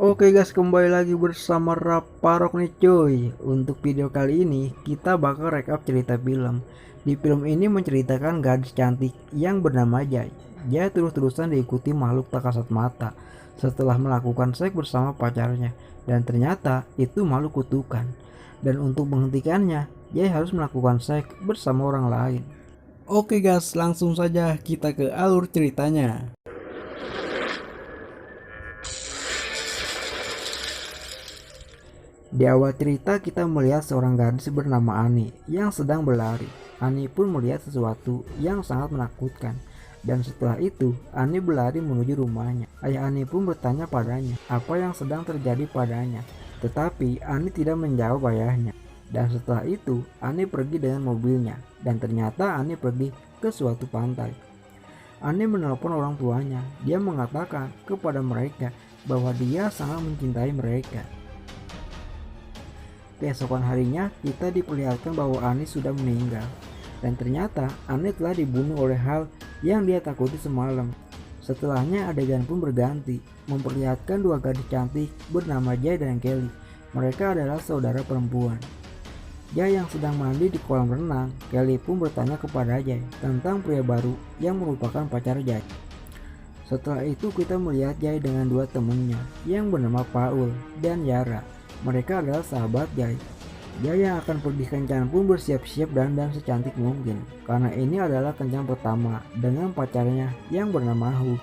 Oke guys, kembali lagi bersama Raparok nih cuy. Untuk video kali ini kita bakal rekap cerita film. Di film ini menceritakan gadis cantik yang bernama Jai. Dia terus-terusan diikuti makhluk tak kasat mata setelah melakukan seks bersama pacarnya, dan ternyata itu makhluk kutukan. Dan untuk menghentikannya, Jai harus melakukan seks bersama orang lain. Oke guys, langsung saja kita ke alur ceritanya. Di awal cerita kita melihat seorang gadis bernama Ani yang sedang berlari. Ani pun melihat sesuatu yang sangat menakutkan. Dan setelah itu, Ani berlari menuju rumahnya. Ayah Ani pun bertanya padanya apa yang sedang terjadi padanya. Tetapi Ani tidak menjawab ayahnya. Dan setelah itu, Ani pergi dengan mobilnya. Dan ternyata Ani pergi ke suatu pantai. Ani menelpon orang tuanya. Dia mengatakan kepada mereka bahwa dia sangat mencintai mereka. Keesokan harinya kita diperlihatkan bahwa Ani sudah meninggal, dan ternyata Ani telah dibunuh oleh hal yang dia takuti semalam. Setelahnya adegan pun berganti, memperlihatkan dua gadis cantik bernama Jai dan Kelly. Mereka adalah saudara perempuan. Jai yang sedang mandi di kolam renang, Kelly pun bertanya kepada Jai tentang pria baru yang merupakan pacar Jai. Setelah itu kita melihat Jai dengan dua temannya yang bernama Paul dan Yara. Mereka adalah sahabat Jai. Jai yang akan pergi kencan pun bersiap-siap dandan secantik mungkin, karena ini adalah kencan pertama dengan pacarnya yang bernama Hu.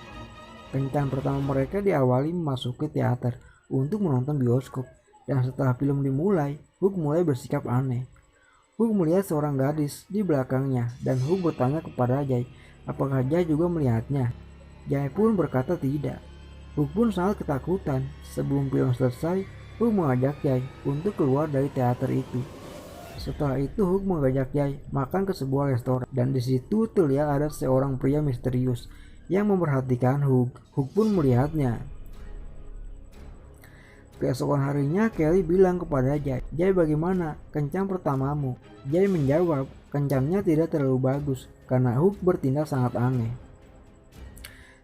Kencan pertama mereka diawali memasuki teater untuk menonton bioskop, dan setelah film dimulai, Hu mulai bersikap aneh. Hu melihat seorang gadis di belakangnya, dan Hu bertanya kepada Jai apakah Jai juga melihatnya. Jai pun berkata tidak. Hu pun sangat ketakutan. Sebelum film selesai, Hu mengajak Jai untuk keluar dari teater itu. Setelah itu Hu mengajak Jai makan ke sebuah restoran, dan di situ terlihat ada seorang pria misterius yang memperhatikan Hu. Hu pun melihatnya. Keesokan harinya Kelly bilang kepada Jai, "Jai, bagaimana kencan pertamamu?" Jai menjawab, "Kencannya tidak terlalu bagus karena Hu bertindak sangat aneh."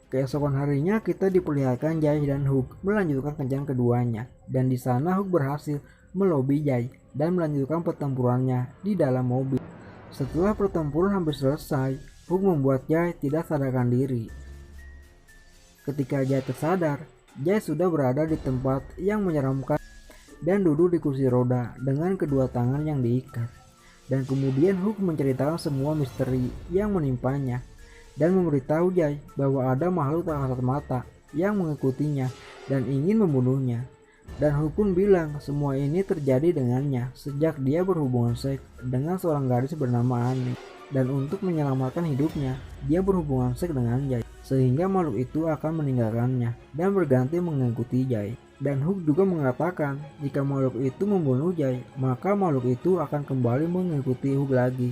Keesokan harinya kita diperlihatkan Jai dan Hook melanjutkan kencan keduanya, dan di sana Hook berhasil melobi Jai dan melanjutkan pertempurannya di dalam mobil. Setelah pertempuran hampir selesai, Hook membuat Jai tidak sadarkan diri. Ketika Jai tersadar, Jai sudah berada di tempat yang menyeramkan dan duduk di kursi roda dengan kedua tangan yang diikat. Dan kemudian Hook menceritakan semua misteri yang menimpanya dan memberitahu Jai bahwa ada makhluk tak kasat mata yang mengikutinya dan ingin membunuhnya. Dan Hu pun bilang semua ini terjadi dengannya sejak dia berhubungan seks dengan seorang gadis bernama Ani. Dan untuk menyelamatkan hidupnya, dia berhubungan seks dengan Jai, sehingga makhluk itu akan meninggalkannya dan berganti mengikuti Jai. Dan Hu juga mengatakan jika makhluk itu membunuh Jai, maka makhluk itu akan kembali mengikuti Hu lagi.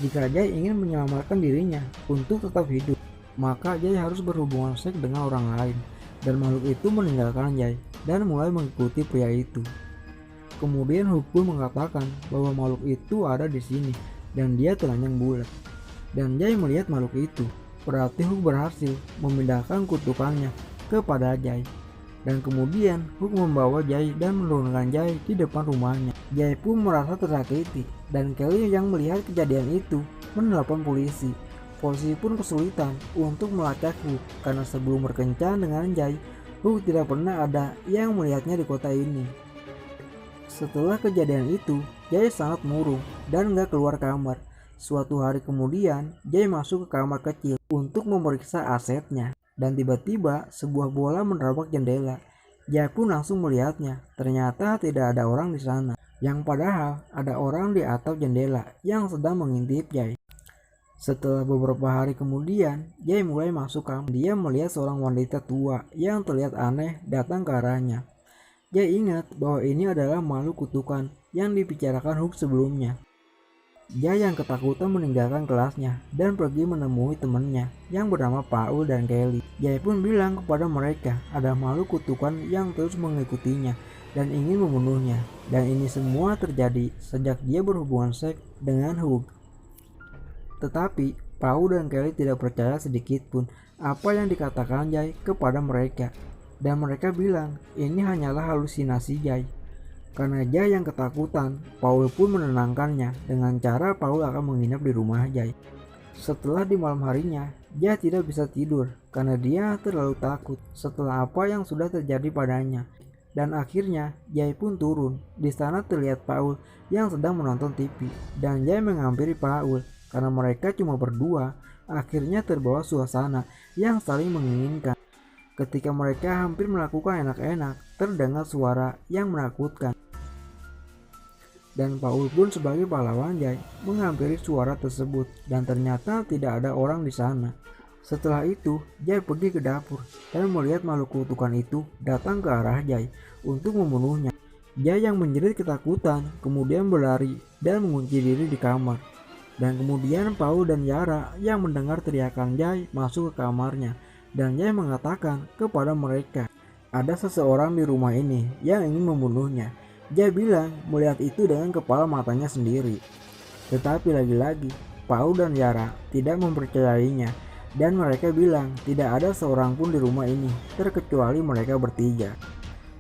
Jika Jai ingin menyelamatkan dirinya untuk tetap hidup, maka Jai harus berhubungan seks dengan orang lain, dan makhluk itu meninggalkan Jai dan mulai mengikuti pria itu. Kemudian Hook pun mengatakan bahwa makhluk itu ada di sini dan dia telanjang bulat. Dan Jai melihat makhluk itu, berarti Hook berhasil memindahkan kutukannya kepada Jai. Dan kemudian Hook membawa Jai dan menurunkan Jai di depan rumahnya. Jai pun merasa tersakiti, dan Kelly yang melihat kejadian itu menelpon polisi. Polisi pun kesulitan untuk melacak Hook karena sebelum berkencan dengan Jai, Hook tidak pernah ada yang melihatnya di kota ini. Setelah kejadian itu, Jai sangat murung dan gak keluar kamar. Suatu hari kemudian, Jai masuk ke kamar kecil untuk memeriksa asetnya. Dan tiba-tiba sebuah bola menerabak jendela. Jai pun langsung melihatnya. Ternyata tidak ada orang di sana. Yang padahal ada orang di atap jendela yang sedang mengintip Jai. Setelah beberapa hari kemudian, Jai mulai masuk kamar. Dia melihat seorang wanita tua yang terlihat aneh datang ke arahnya. Jai ingat bahwa ini adalah makhluk kutukan yang dibicarakan Hook sebelumnya. Jai yang ketakutan meninggalkan kelasnya dan pergi menemui temannya yang bernama Paul dan Kelly. Jai pun bilang kepada mereka ada makhluk kutukan yang terus mengikutinya dan ingin membunuhnya. Dan ini semua terjadi sejak dia berhubungan seks dengan Hook. Tetapi Paul dan Kelly tidak percaya sedikit pun apa yang dikatakan Jai kepada mereka. Dan mereka bilang ini hanyalah halusinasi Jay. Karena Jay yang ketakutan, Paul pun menenangkannya dengan cara Paul akan menginap di rumah Jay. Setelah di malam harinya, Jay tidak bisa tidur karena dia terlalu takut setelah apa yang sudah terjadi padanya. Dan akhirnya Jay pun turun. Di sana terlihat Paul yang sedang menonton TV dan Jay menghampiri Paul karena mereka cuma berdua. Akhirnya terbawa suasana yang saling menginginkan. Ketika mereka hampir melakukan enak-enak, terdengar suara yang menakutkan. Dan Paul pun sebagai pahlawan Jay menghampiri suara tersebut dan ternyata tidak ada orang di sana. Setelah itu, Jay pergi ke dapur dan melihat makhluk kutukan itu datang ke arah Jay untuk membunuhnya. Jay yang menjerit ketakutan kemudian berlari dan mengunci diri di kamar. Dan kemudian Paul dan Yara yang mendengar teriakan Jay masuk ke kamarnya dan Jay mengatakan kepada mereka, ada seseorang di rumah ini yang ingin membunuhnya. Jay bilang melihat itu dengan kepala matanya sendiri. Tetapi lagi-lagi, Paul dan Yara tidak mempercayainya. Dan mereka bilang tidak ada seorang pun di rumah ini terkecuali mereka bertiga.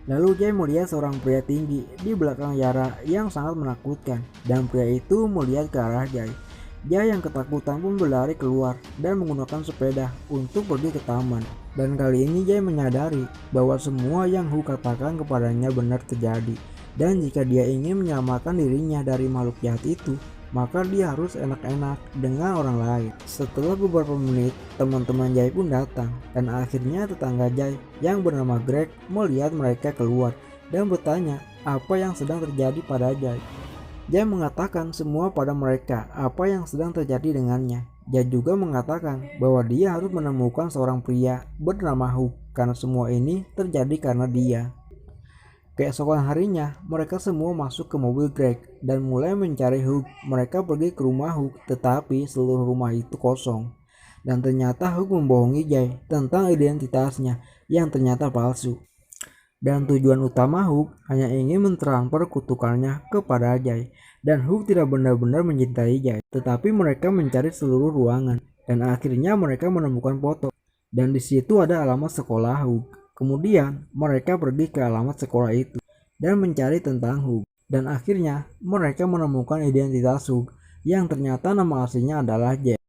Lalu Jay melihat seorang pria tinggi di belakang Yara yang sangat menakutkan dan pria itu melihat ke arah Jay. Jay yang ketakutan pun berlari keluar dan menggunakan sepeda untuk pergi ke taman. Dan kali ini Jay menyadari bahwa semua yang Hu katakan kepadanya benar terjadi. Dan jika dia ingin menyelamatkan dirinya dari makhluk jahat itu, maka dia harus enak-enak dengan orang lain. Setelah beberapa menit, teman-teman Jay pun datang dan akhirnya tetangga Jay yang bernama Greg melihat mereka keluar dan bertanya apa yang sedang terjadi pada Jay. Jay mengatakan semua pada mereka apa yang sedang terjadi dengannya. Jay juga mengatakan bahwa dia harus menemukan seorang pria bernama Hook karena semua ini terjadi karena dia. Keesokan harinya, mereka semua masuk ke mobil Greg dan mulai mencari Hook. Mereka pergi ke rumah Hook, tetapi seluruh rumah itu kosong. Dan ternyata Hook membohongi Jay tentang identitasnya yang ternyata palsu. Dan tujuan utama Hook hanya ingin mentransfer kutukannya kepada Jay. Dan Hook tidak benar-benar mencintai Jay, tetapi mereka mencari seluruh ruangan. Dan akhirnya mereka menemukan foto. Dan di situ ada alamat sekolah Hook. Kemudian mereka pergi ke alamat sekolah itu dan mencari tentang Hook. Dan akhirnya mereka menemukan identitas Hook yang ternyata nama aslinya adalah Jeff.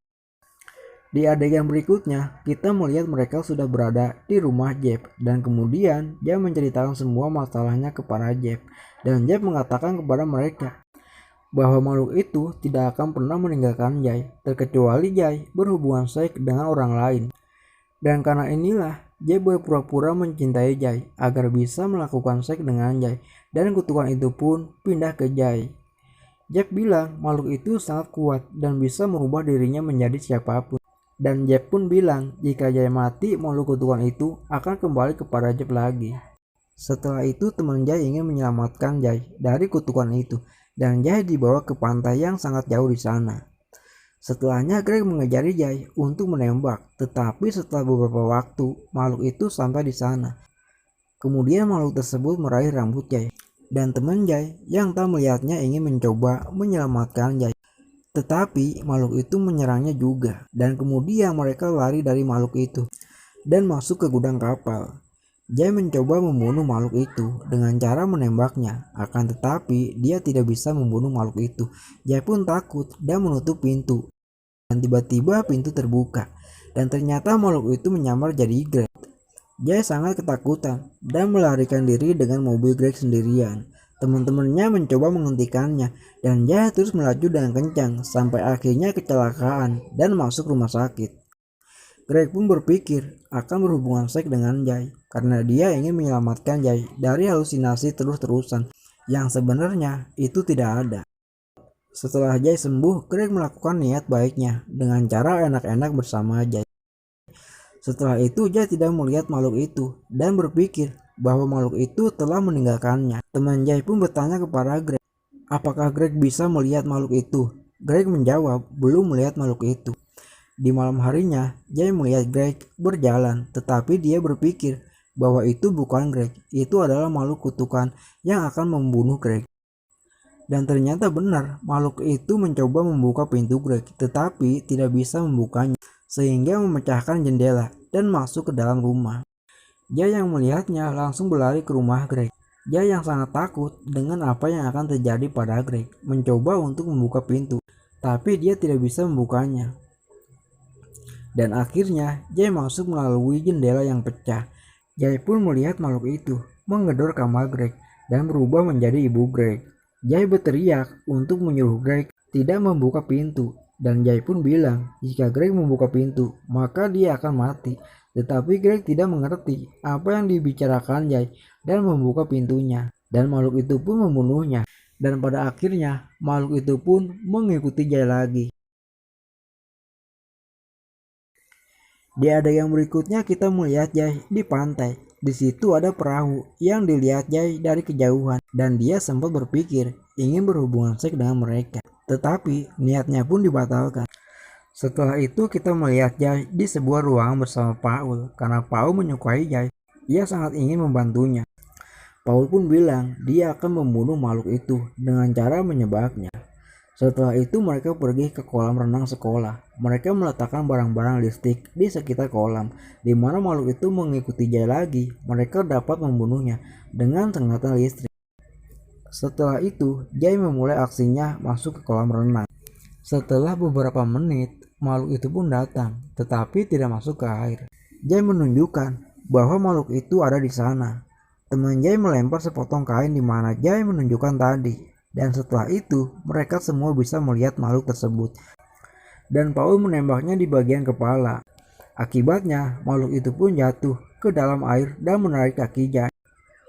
Di adegan berikutnya kita melihat mereka sudah berada di rumah Jeff dan kemudian dia menceritakan semua masalahnya kepada Jeff. Dan Jeff mengatakan kepada mereka bahwa makhluk itu tidak akan pernah meninggalkan Jay terkecuali Jay berhubungan seks dengan orang lain. Dan karena inilah Jay berpura-pura mencintai Jay agar bisa melakukan seks dengan Jay dan kutukan itu pun pindah ke Jay. Jeff bilang makhluk itu sangat kuat dan bisa merubah dirinya menjadi siapapun. Dan Jeff pun bilang jika Jay mati makhluk kutukan itu akan kembali kepada Jeff lagi. Setelah itu teman Jay ingin menyelamatkan Jay dari kutukan itu dan Jay dibawa ke pantai yang sangat jauh di sana. Setelahnya Greg mengejar Jay untuk menembak, tetapi setelah beberapa waktu makhluk itu sampai di sana. Kemudian makhluk tersebut meraih rambut Jay dan teman Jay yang tak melihatnya ingin mencoba menyelamatkan Jay. Tetapi makhluk itu menyerangnya juga dan kemudian mereka lari dari makhluk itu dan masuk ke gudang kapal. Jay mencoba membunuh makhluk itu dengan cara menembaknya, akan tetapi dia tidak bisa membunuh makhluk itu. Jay pun takut dan menutup pintu. Dan tiba-tiba pintu terbuka dan ternyata makhluk itu menyamar jadi Greg. Jay sangat ketakutan dan melarikan diri dengan mobil Greg sendirian. Teman-temannya mencoba menghentikannya dan Jay terus melaju dengan kencang sampai akhirnya kecelakaan dan masuk rumah sakit. Greg pun berpikir akan berhubungan seks dengan Jay karena dia ingin menyelamatkan Jay dari halusinasi terus-terusan yang sebenarnya itu tidak ada. Setelah Jay sembuh, Greg melakukan niat baiknya dengan cara enak-enak bersama Jay. Setelah itu Jay tidak melihat makhluk itu dan berpikir bahwa makhluk itu telah meninggalkannya. Teman Jay pun bertanya kepada Greg, apakah Greg bisa melihat makhluk itu? Greg menjawab belum melihat makhluk itu. Di malam harinya, Jay melihat Greg berjalan, tetapi dia berpikir bahwa itu bukan Greg, itu adalah makhluk kutukan yang akan membunuh Greg. Dan ternyata benar, makhluk itu mencoba membuka pintu Greg, tetapi tidak bisa membukanya, sehingga memecahkan jendela dan masuk ke dalam rumah. Jay yang melihatnya langsung berlari ke rumah Greg. Jay yang sangat takut dengan apa yang akan terjadi pada Greg mencoba untuk membuka pintu, tapi dia tidak bisa membukanya. Dan akhirnya Jay masuk melalui jendela yang pecah. Jay pun melihat makhluk itu menggedor kamar Greg dan berubah menjadi ibu Greg. Jay berteriak untuk menyuruh Greg tidak membuka pintu, dan Jay pun bilang jika Greg membuka pintu maka dia akan mati. Tetapi Greg tidak mengerti apa yang dibicarakan Jay dan membuka pintunya, dan makhluk itu pun membunuhnya. Dan pada akhirnya makhluk itu pun mengikuti Jay lagi. Di adegan berikutnya kita melihat Jay di pantai. Di situ ada perahu yang dilihat Jay dari kejauhan, dan dia sempat berpikir ingin berhubungan seks dengan mereka. Tetapi niatnya pun dibatalkan. Setelah itu kita melihat Jay di sebuah ruangan bersama Paul, karena Paul menyukai Jay. Ia sangat ingin membantunya. Paul pun bilang dia akan membunuh makhluk itu dengan cara menyebabnya. Setelah itu mereka pergi ke kolam renang sekolah. Mereka meletakkan barang-barang listrik di sekitar kolam, di mana makhluk itu mengikuti Jay lagi. Mereka dapat membunuhnya dengan sengatan listrik. Setelah itu, Jay memulai aksinya masuk ke kolam renang. Setelah beberapa menit, makhluk itu pun datang, tetapi tidak masuk ke air. Jay menunjukkan bahwa makhluk itu ada di sana. Teman Jay melempar sepotong kain di mana Jay menunjukkan tadi. Dan setelah itu, mereka semua bisa melihat makhluk tersebut. Dan Paul menembaknya di bagian kepala. Akibatnya, makhluk itu pun jatuh ke dalam air dan menarik kaki Jay.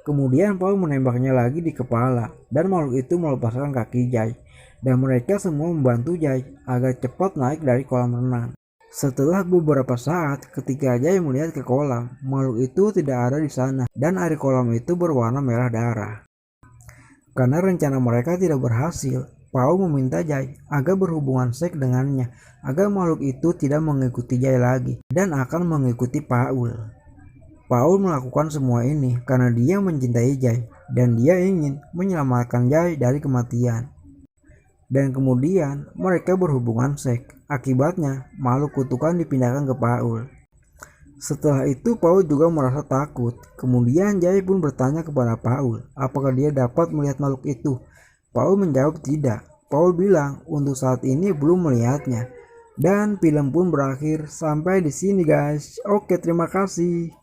Kemudian Paul menembaknya lagi di kepala, dan makhluk itu melepaskan kaki Jay. Dan mereka semua membantu Jay agar cepat naik dari kolam renang. Setelah beberapa saat, ketika Jay melihat ke kolam, makhluk itu tidak ada di sana, dan air kolam itu berwarna merah darah. Karena rencana mereka tidak berhasil, Paul meminta Jay agar berhubungan seks dengannya, agar makhluk itu tidak mengikuti Jay lagi dan akan mengikuti Paul. Paul melakukan semua ini karena dia mencintai Jay dan dia ingin menyelamatkan Jay dari kematian. Dan kemudian mereka berhubungan seks. Akibatnya makhluk kutukan dipindahkan ke Paul. Setelah itu Paul juga merasa takut. Kemudian Jay pun bertanya kepada Paul apakah dia dapat melihat makhluk itu. Paul menjawab tidak. Paul bilang untuk saat ini belum melihatnya. Dan film pun berakhir sampai di sini guys. Oke, terima kasih.